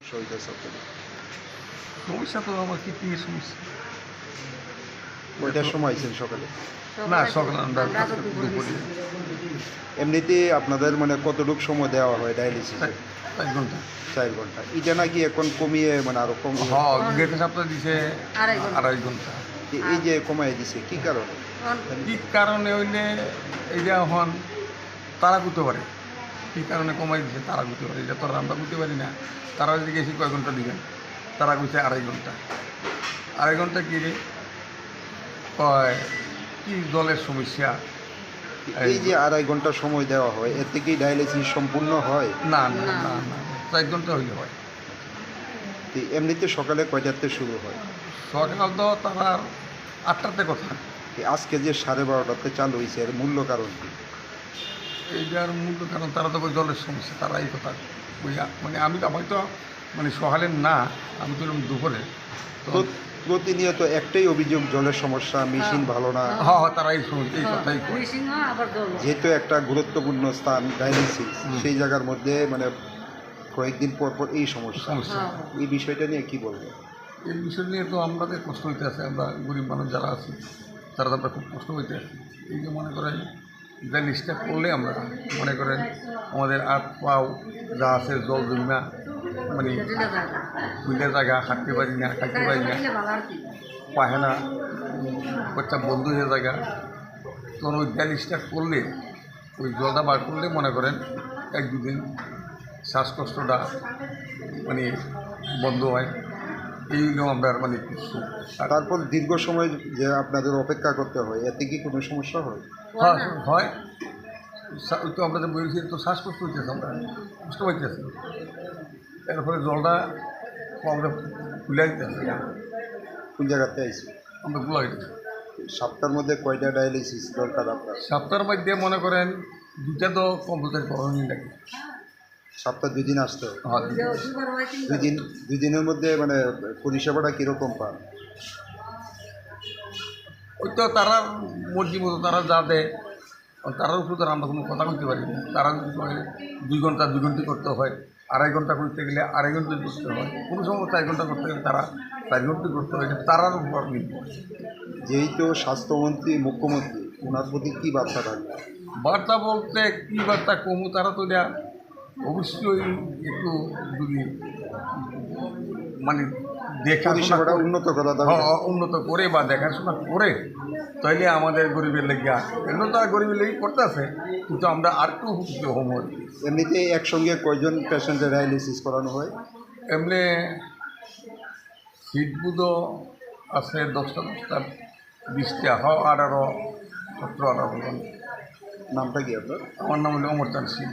শহীদের সপ্তাহে সমস্যা তো আমার কিডনির সমস্যা। কয়টার সময় আইছেন সকালে? না সকালে আমরা দুপুরে দুপুরে এমনিতে আপনাদের মানে কতটুকু সময় দেওয়া হয় ডায়ালিসিসে? 1 ঘন্টা। 4 ঘন্টা। এটা নাকি এখন কমিয়ে মানে আরো কম গেটে সপ্তাহ দিছে 2.5 ঘন্টা। এই যে কমাই দিছে কি কারণে? কি কারণে হইলে এই যে এখন তারা করতে পারে, কী কারণে কমাই দিচ্ছে তারা করতে পারে, এটা তো আর আমরা করতে পারি না। তারা যদি গেছি কয় ঘন্টা দিবেন, তারা কইছে 2.5 ঘন্টা। 2.5 ঘন্টা কী রে কয় কি জলের সমস্যা। এই যে 2.5 ঘন্টা সময় দেওয়া হয় এর থেকে ডায়ালিসিস সম্পূর্ণ হয়? না না না না 4 ঘন্টা হইলে হয়। তো এমনিতে সকালে কয়টাতে শুরু হয়? সকাল তো তারা 8টাতে কথা। আজকে যে 12:30টাতে চালু হয়েছে এর মূল্য কারণ কি? এইটার মূল কারণ তারা তো জলের সমস্যা, তারা এই কথা বুঝা মানে আমি তো হয়তো মানে সকালের না, আমি তো দুপুরে তো প্রতিনিয়ত একটাই অভিযোগ জলের সমস্যা, মেশিন ভালো না। তারা এই কথাই কয়। যেহেতু একটা গুরুত্বপূর্ণ স্থান ডায়ালিসিস, সেই জায়গার মধ্যে মানে কয়েকদিন পর পর এই সমস্যা। এই বিষয়টা নিয়ে কি বলবো? এই বিষয় নিয়ে তো আমাদের কষ্ট হইতে আছে, আমরা গরিব মানুষ যারা আছি তারা তো আমরা খুব কষ্ট হইতে আছি। এই যে মনে করেন ডায়ালিসিসটা করলে আমরা মনে করেন আমাদের হাত পাও যা আছে জল জমা মানে খুলে জায়গা হাঁটতে পারি না, খাইতে পারি না, পায়খানা বাচ্চা বন্ধ হয়ে জায়গা। তখন ওই ডায়ালিসিসটা করলে ওই জলটা বার করলে মনে করেন 1-2 দিন শ্বাসকষ্টটা মানে বন্ধ হয়। এই হলো আমরা মানে কিছু। তারপর দীর্ঘ সময় যে আপনাদের অপেক্ষা করতে হয় এতে কি কোনো সমস্যা হয়? হয় ওই তো আমরা যে বলছি তো শ্বাসকষ্ট হইতেছে, আমরা কষ্ট পাইতেছি। এরপরে জলটা আমরা খুলে দিতেছি, কোন জায়গাতে আইছে? আমরা গুলা দিতেছি। সপ্তাহের মধ্যে কয়টা ডায়ালিসিস দরকার আপনার? সপ্তাহের মধ্যে মনে করেন 2টা তো কম্পালসারি করণই লাগে। সপ্তাহ 2 দিন আসতে হয়। হ্যাঁ 2 দিনের মধ্যে মানে পরিষেবাটা কীরকম পান? ওই তো তারা মর্জি মতো তারা যা দেয় তারার উপর তো আমরা কোনো কথা বলতে পারি না। তারা যদি করে 2 ঘন্টা 2 ঘন্টা করতে হয়, 2.5 ঘন্টা করতে গেলে 2.5 ঘন্টা করতে হয়, কোনো সময় 4 ঘন্টা করতে গেলে তারা 4 ঘন্টা করতে হয়। এটা তারার উপর নির্ভর। যেহেতু স্বাস্থ্যমন্ত্রী মুখ্যমন্ত্রী ওনার প্রতি কী বার্তা থাকবে? বার্তা বলতে কী বার্তা কমু, তারা তো এটা অবশ্যই একটু যদি মানে পরিষেবাটা উন্নত করা দরকার। উন্নত করে বা দেখাশোনা করে তাইলে আমাদের গরিবের লেগে এগুলো তো আর গরিবের লেগে করতে আছে, কিন্তু আমরা আর একটু উপকৃত হব। এমনিতে একসঙ্গে কয়জন পেশেন্টের ডায়ালিসিস করানো হয়? এমনি সিটগুলো আছে 10টা 20টা 18 17 18 জন। নামটা কি আপনার? আমার নাম হলো অমর চাঁদ সিং।